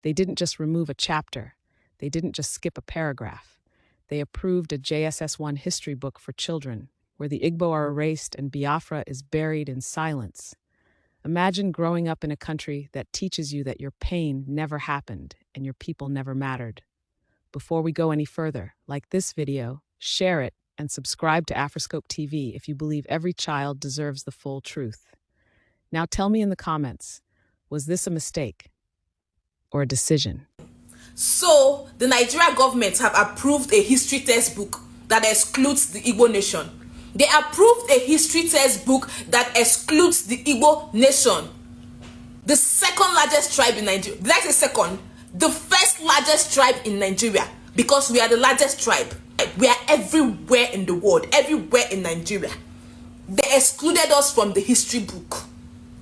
They didn't just remove a chapter. They didn't just skip a paragraph. They approved a JSS1 history book for children, where the Igbo are erased and Biafra is buried in silence. Imagine growing up in a country that teaches you that your pain never happened and your people never mattered. Before we go any further, like this video, share it, and subscribe to Afriscope TV if you believe every child deserves the full truth. Now tell me in the comments, was this a mistake or a decision? So, the Nigerian government have approved a history textbook that excludes the Igbo nation. They approved a history textbook that excludes the Igbo nation. The second largest tribe in Nigeria. Did I say second? The first largest tribe in Nigeria, because we are the largest tribe. We are everywhere in the world, everywhere in Nigeria. They excluded us from the history book.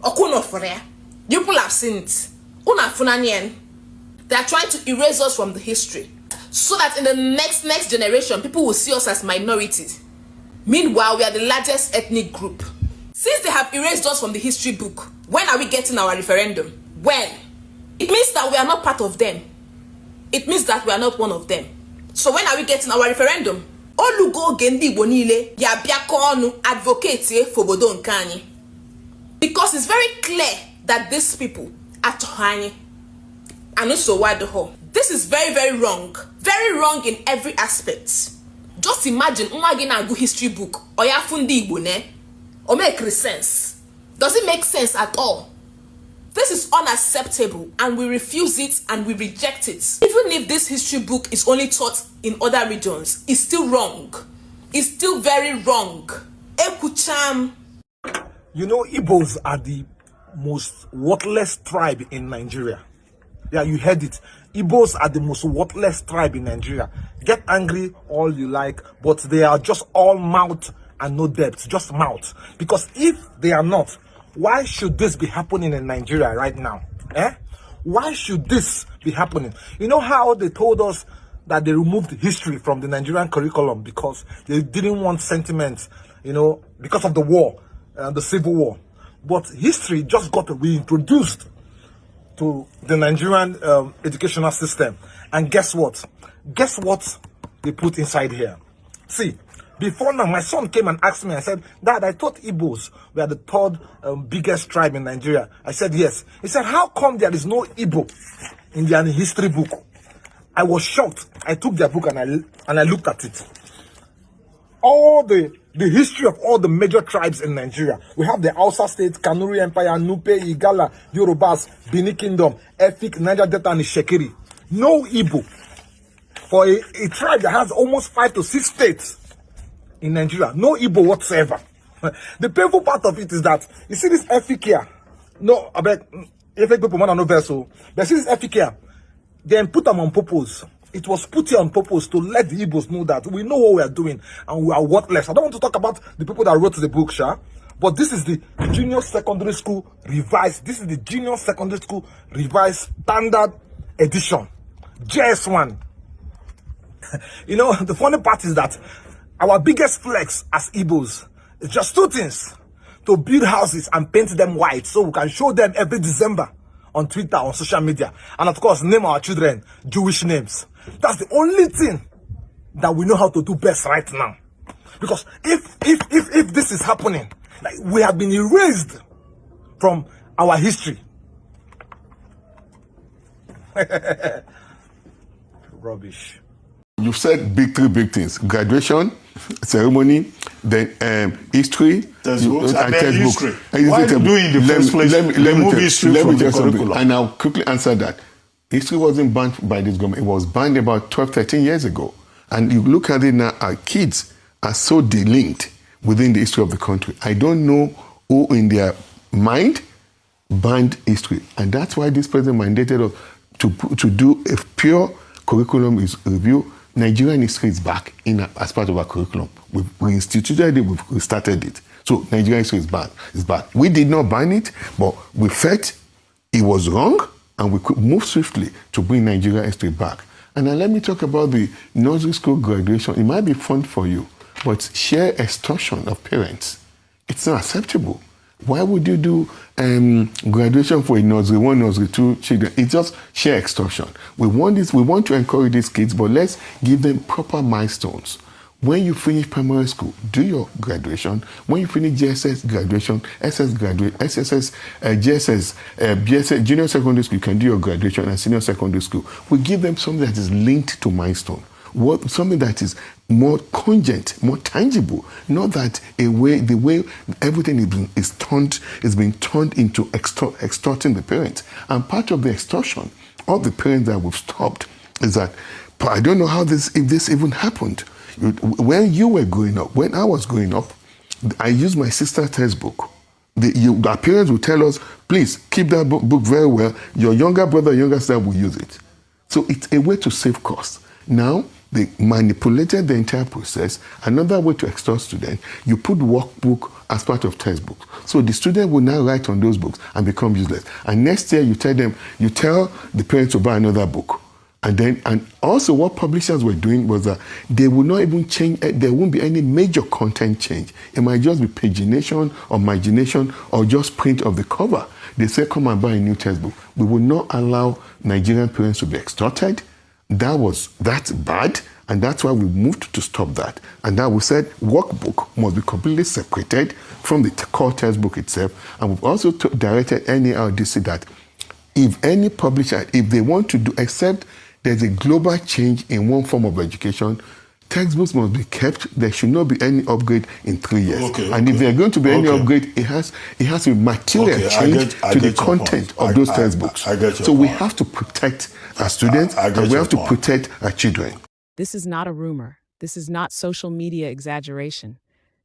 You people have seen it. They are trying to erase us from the history, so that in the next generation, people will see us as minorities. Meanwhile, we are the largest ethnic group. Since they have erased us from the history book, when are we getting our referendum? When? It means that we are not part of them. It means that we are not one of them. So when are we getting our referendum? Olugo gendi bonile ya biako onu advocate for bodon kanyi. Because it's very clear that these people are tohani. And also why the whole. This is very, very wrong. Very wrong in every aspect. Just imagine a good history book or ya fundi Igbo ne or make sense. Does it make sense at all? This is unacceptable and we refuse it and we reject it. Even if this history book is only taught in other regions, it's still wrong. It's still very wrong. Ekucham. You know, Igbos are the most worthless tribe in Nigeria. Yeah, you heard it. Igbos are the most worthless tribe in Nigeria. Get angry all you like, but they are just all mouth and no depth, just mouth. Because if they are not, why should this be happening in Nigeria right now? Why should this be happening? You know how they told us that they removed history from the Nigerian curriculum because they didn't want sentiment, you know, because of the war, the civil war. But history just got reintroduced to the Nigerian educational system. And guess what? Guess what they put inside here? See, before now, my son came and asked me, I said, Dad, I thought Igbos were the third biggest tribe in Nigeria. I said, yes. He said, how come there is no Igbo in their history book? I was shocked. I took their book and I looked at it. All the history of all the major tribes in Nigeria. We have the Hausa state, Kanuri Empire, Nupe, Igala, Yorubas, Bini Kingdom, Efik, Niger Delta, and Shekiri. No Igbo. For a tribe that has almost 5 to 6 states in Nigeria, no Igbo whatsoever. The painful part of it is that, you see this Efik here? No, I bet, Efik people want to know vessel. But see this Efik here? Then put them on purpose. It was put here on purpose to let the Igbos know that we know what we are doing and we are worthless. I don't want to talk about the people that wrote the book, but this is the junior secondary school revised. This is the junior secondary school revised standard edition, JS1. You know, the funny part is that our biggest flex as Igbos is just 2 things: to build houses and paint them white so we can show them every December on Twitter, on social media, and of course name our children Jewish names. That's the only thing that we know how to do best right now. Because if this is happening, like, we have been erased from our history. Rubbish. You've said three big things: graduation, ceremony, then history, and textbook. Why do in the first place remove history from the curriculum? And I'll quickly answer that. History wasn't banned by this government. It was banned about 12, 13 years ago. And you look at it now, our kids are so delinked within the history of the country. I don't know who in their mind banned history. And that's why this president mandated us to do a pure curriculum review. Nigerian history is back as part of our curriculum. We instituted it, we started it. So Nigerian history is back. We did not ban it, but we felt it was wrong, and we could move swiftly to bring Nigerian history back. And now let me talk about the nursery school graduation. It might be fun for you, but sheer extortion of parents, it's not acceptable. Why would you do graduation for a nursery 1, nursery 2 children? It's just sheer extortion. We want to encourage these kids, but let's give them proper milestones. When you finish primary school, do your graduation. When you finish JSS graduation, BSS, junior secondary school, you can do your graduation, and senior secondary school. We give them something that is linked to milestone. Something that is more cogent, more tangible, not that the way everything is being turned into extorting the parents. And part of the extortion of the parents that we've stopped is that, I don't know if this even happened. When you were growing up, when I was growing up, I used my sister's textbook. Our parents would tell us, please keep that book very well. Your younger brother, younger sister will use it. So it's a way to save costs. Now, they manipulated the entire process. Another way to extort students, you put workbook as part of textbooks. So the student will now write on those books and become useless. And next year you tell the parents to buy another book. And also what publishers were doing was that they will not even change, there won't be any major content change. It might just be pagination or margination or just print of the cover. They say, come and buy a new textbook. We will not allow Nigerian parents to be extorted. That's bad, and that's why we moved to stop that. And now we said workbook must be completely separated from the core textbook itself. And we've also directed NERDC that if any publisher, if they want to do, except there's a global change in one form of education, textbooks must be kept. There should not be any upgrade in 3 years. And if there's going to be any upgrade, it has to be material change to the content of those textbooks. So we have to protect our students and we have to protect our children. This is not a rumor. This is not social media exaggeration.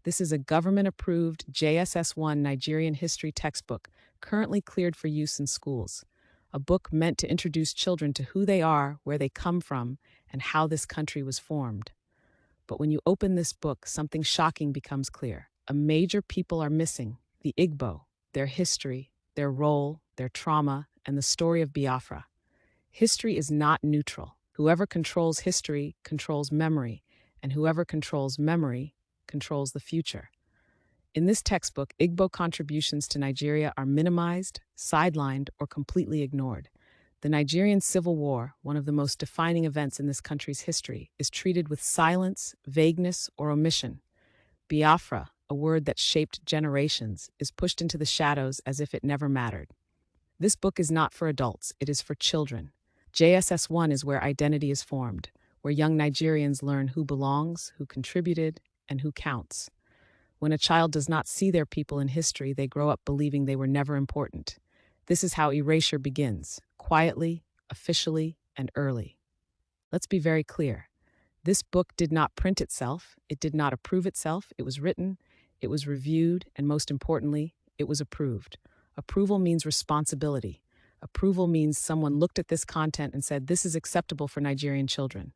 This is a government-approved JSS1 Nigerian history textbook currently cleared for use in schools. A book meant to introduce children to who they are, where they come from, and how this country was formed. But when you open this book, something shocking becomes clear. A major people are missing: the Igbo, their history, their role, their trauma, and the story of Biafra. History is not neutral. Whoever controls history controls memory, and whoever controls memory controls the future. In this textbook, Igbo contributions to Nigeria are minimized, sidelined, or completely ignored. The Nigerian Civil War, one of the most defining events in this country's history, is treated with silence, vagueness, or omission. Biafra, a word that shaped generations, is pushed into the shadows as if it never mattered. This book is not for adults, it is for children. JSS1 is where identity is formed, where young Nigerians learn who belongs, who contributed, and who counts. When a child does not see their people in history, they grow up believing they were never important. This is how erasure begins, quietly, officially, and early. Let's be very clear. This book did not print itself, it did not approve itself, it was written, it was reviewed, and most importantly, it was approved. Approval means responsibility. Approval means someone looked at this content and said, this is acceptable for Nigerian children.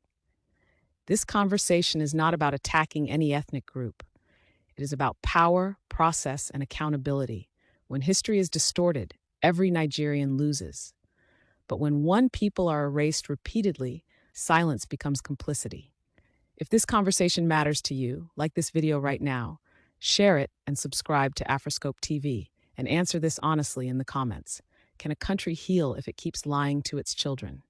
This conversation is not about attacking any ethnic group. It is about power, process, and accountability. When history is distorted, every Nigerian loses. But when one people are erased repeatedly, silence becomes complicity. If this conversation matters to you, like this video right now, share it and subscribe to Afriscope TV, and answer this honestly in the comments. Can a country heal if it keeps lying to its children?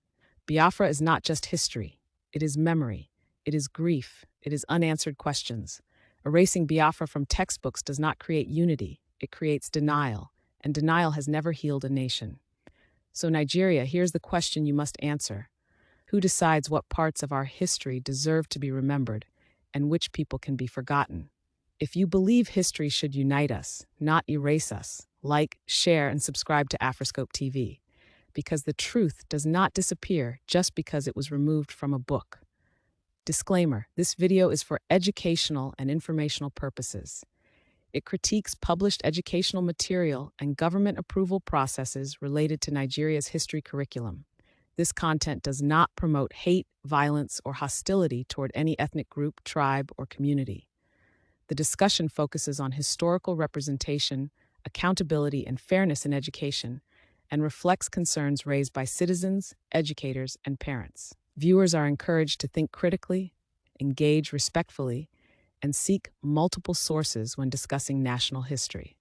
Biafra is not just history. It is memory. It is grief. It is unanswered questions. Erasing Biafra from textbooks does not create unity. It creates denial, and denial has never healed a nation. So Nigeria, here's the question you must answer. Who decides what parts of our history deserve to be remembered and which people can be forgotten? If you believe history should unite us, not erase us, like, share, and subscribe to Afriscope TV, because the truth does not disappear just because it was removed from a book. Disclaimer: this video is for educational and informational purposes. It critiques published educational material and government approval processes related to Nigeria's history curriculum. This content does not promote hate, violence, or hostility toward any ethnic group, tribe, or community. The discussion focuses on historical representation, accountability, and fairness in education, and reflects concerns raised by citizens, educators, and parents. Viewers are encouraged to think critically, engage respectfully, and seek multiple sources when discussing national history.